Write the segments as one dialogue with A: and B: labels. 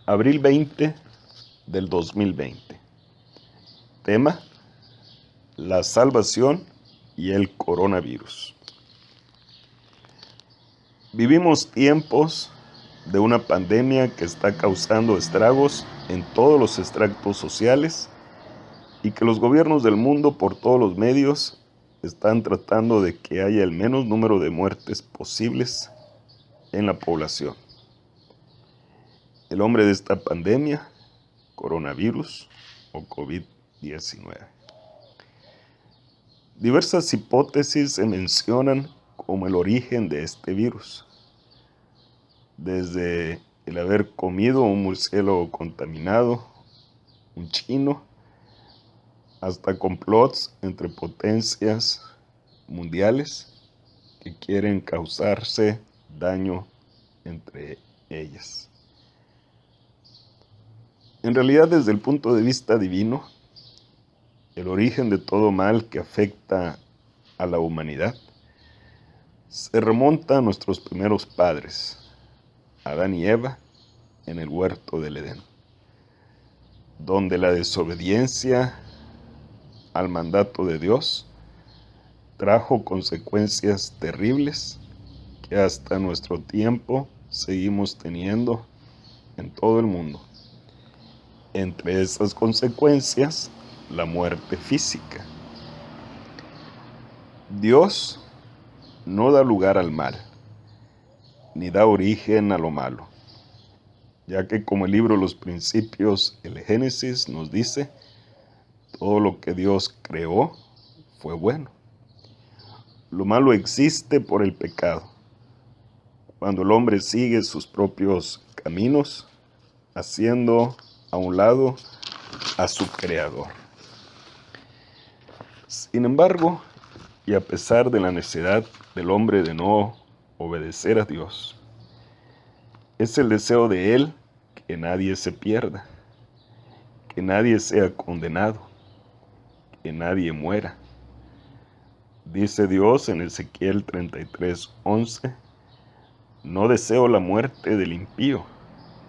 A: Abril 20 del 2020. Tema: la salvación y el coronavirus. Vivimos tiempos de una pandemia que está causando estragos en todos los estratos sociales y que los gobiernos del mundo por todos los medios están tratando de que haya el menos número de muertes posibles en la población. El nombre de esta pandemia: coronavirus o COVID-19. Diversas hipótesis se mencionan como el origen de este virus, desde el haber comido un murciélago contaminado, un chino, hasta complots entre potencias mundiales que quieren causarse daño entre ellas. En realidad, desde el punto de vista divino, el origen de todo mal que afecta a la humanidad se remonta a nuestros primeros padres, Adán y Eva, en el huerto del Edén, donde la desobediencia al mandato de Dios trajo consecuencias terribles que hasta nuestro tiempo seguimos teniendo en todo el mundo. Entre esas consecuencias, la muerte física. Dios no da lugar al mal, ni da origen a lo malo, ya que como el libro de los principios, el Génesis, nos dice, todo lo que Dios creó fue bueno. Lo malo existe por el pecado, cuando el hombre sigue sus propios caminos, haciendo a un lado a su creador. Sin embargo, y a pesar de la necedad del hombre de no obedecer a Dios, es el deseo de Él que nadie se pierda, que nadie sea condenado, que nadie muera. Dice Dios en Ezequiel 33:11, no deseo la muerte del impío,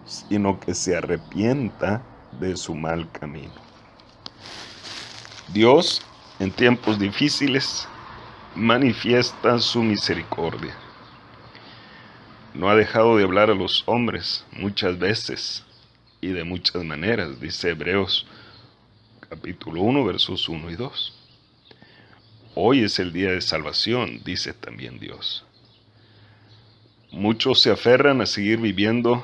A: sino que se arrepienta de su mal camino. Dios, en tiempos difíciles, manifiesta su misericordia. No ha dejado de hablar a los hombres muchas veces y de muchas maneras, dice Hebreos capítulo 1, versos 1 y 2. Hoy es el día de salvación, dice también Dios. Muchos se aferran a seguir viviendo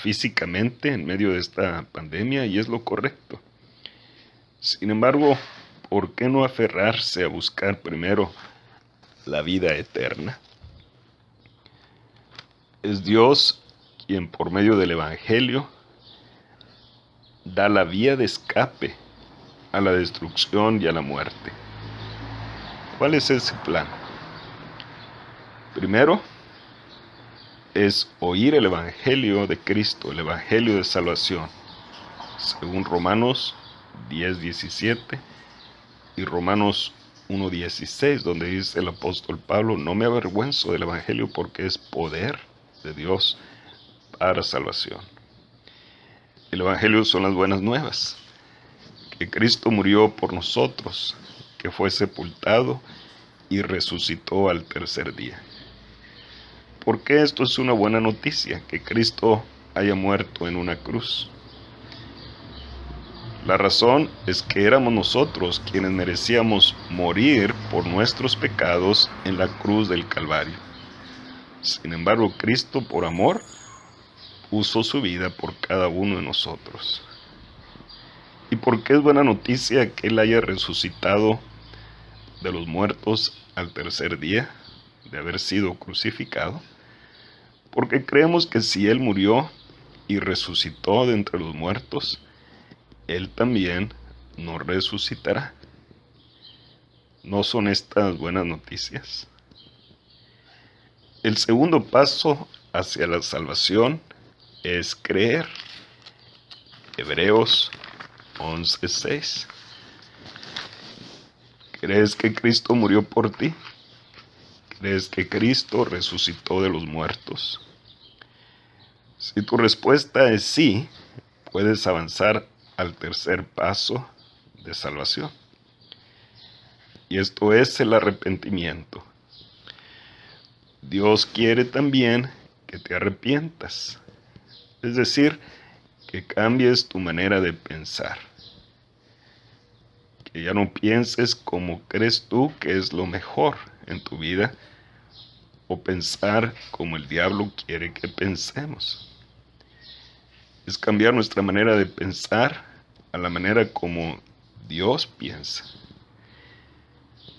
A: físicamente en medio de esta pandemia y es lo correcto. Sin embargo, ¿por qué no aferrarse a buscar primero la vida eterna? Es Dios quien por medio del Evangelio da la vía de escape a la destrucción y a la muerte. ¿Cuál es ese plan? Primero, es oír el Evangelio de Cristo, el Evangelio de salvación, según Romanos 10:17 y Romanos 1:16, donde dice el apóstol Pablo, no me avergüenzo del Evangelio porque es poder de Dios para salvación. El Evangelio son las buenas nuevas, que Cristo murió por nosotros, que fue sepultado y resucitó al tercer día. ¿Por qué esto es una buena noticia, que Cristo haya muerto en una cruz? La razón es que éramos nosotros quienes merecíamos morir por nuestros pecados en la cruz del Calvario. Sin embargo, Cristo, por amor, puso su vida por cada uno de nosotros. ¿Y por qué es buena noticia que Él haya resucitado de los muertos al tercer día de haber sido crucificado? Porque creemos que si Él murió y resucitó de entre los muertos, Él también nos resucitará. ¿No son estas buenas noticias? El segundo paso hacia la salvación es creer. Hebreos 11:6. ¿Crees que Cristo murió por ti? ¿Crees que Cristo resucitó de los muertos? Si tu respuesta es sí, puedes avanzar al tercer paso de salvación. Y esto es el arrepentimiento. Dios quiere también que te arrepientas. Es decir, que cambies tu manera de pensar. Que ya no pienses como crees tú que es lo mejor en tu vida, o pensar como el diablo quiere que pensemos. Es cambiar nuestra manera de pensar a la manera como Dios piensa.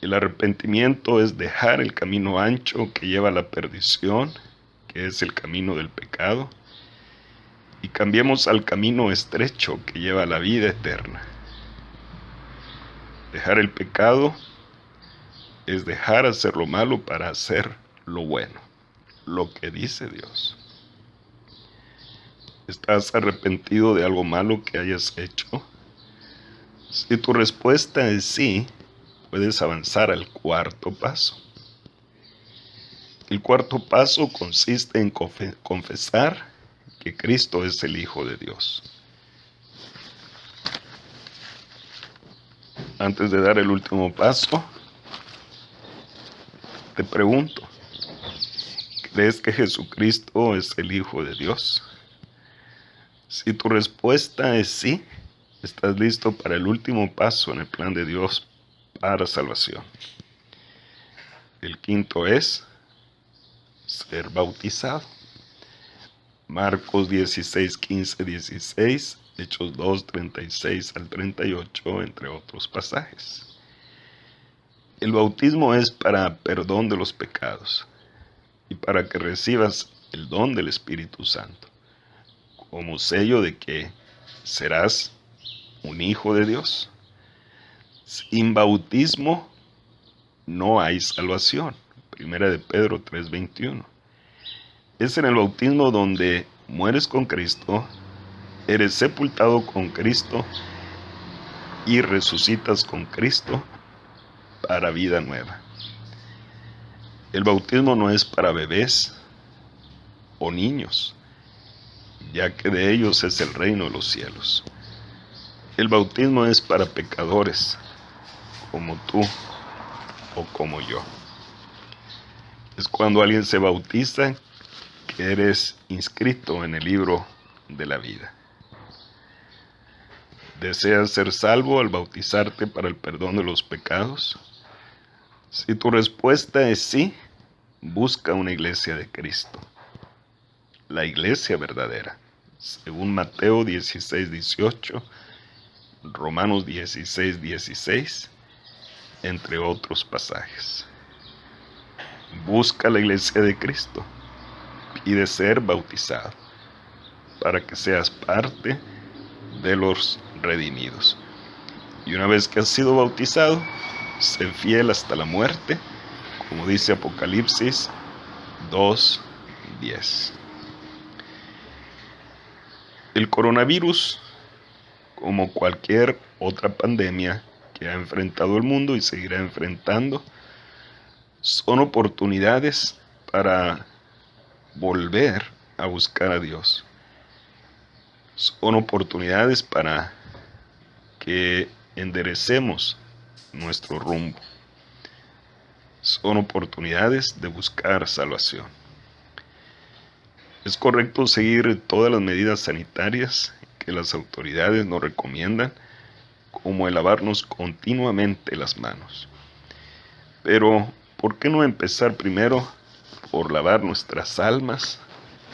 A: El arrepentimiento es dejar el camino ancho que lleva a la perdición, que es el camino del pecado, y cambiemos al camino estrecho que lleva a la vida eterna. Dejar el pecado es dejar hacer lo malo para hacer lo bueno, lo que dice Dios. ¿Estás arrepentido de algo malo que hayas hecho? Si tu respuesta es sí, puedes avanzar al cuarto paso. El cuarto paso consiste en confesar que Cristo es el Hijo de Dios. Antes de dar el último paso, te pregunto, ¿crees que Jesucristo es el Hijo de Dios? Si tu respuesta es sí, estás listo para el último paso en el plan de Dios para salvación. El quinto es ser bautizado. Marcos 16, 15, 16, Hechos 2, 36 al 38, entre otros pasajes. El bautismo es para perdón de los pecados y para que recibas el don del Espíritu Santo, como sello de que serás un hijo de Dios. Sin bautismo no hay salvación. Primera de Pedro 3:21. Es en el bautismo donde mueres con Cristo, eres sepultado con Cristo y resucitas con Cristo para vida nueva. El bautismo no es para bebés o niños, ya que de ellos es el reino de los cielos. El bautismo es para pecadores, como tú o como yo. Es cuando alguien se bautiza que eres inscrito en el libro de la vida. ¿Deseas ser salvo al bautizarte para el perdón de los pecados? Si tu respuesta es sí, busca una iglesia de Cristo, la iglesia verdadera, según Mateo 16:18, Romanos 16:16, entre otros pasajes. Busca la iglesia de Cristo, pide ser bautizado, para que seas parte de los redimidos. Y una vez que has sido bautizado, sé fiel hasta la muerte, como dice Apocalipsis 2:10. El coronavirus, como cualquier otra pandemia que ha enfrentado el mundo y seguirá enfrentando, son oportunidades para volver a buscar a Dios. Son oportunidades para que enderecemos nuestro rumbo. Son oportunidades de buscar salvación. Es correcto seguir todas las medidas sanitarias que las autoridades nos recomiendan, como el lavarnos continuamente las manos. Pero, ¿por qué no empezar primero por lavar nuestras almas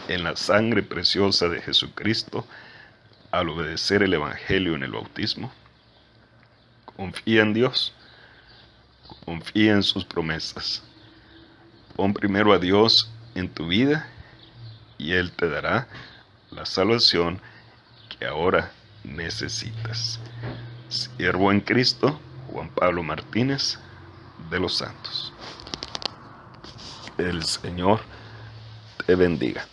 A: en la sangre preciosa de Jesucristo al obedecer el Evangelio en el bautismo? Confía en Dios, confía en sus promesas. Pon primero a Dios en tu vida y Él te dará la salvación que ahora necesitas. Siervo en Cristo, Juan Pablo Martínez, de los Santos. El Señor te bendiga.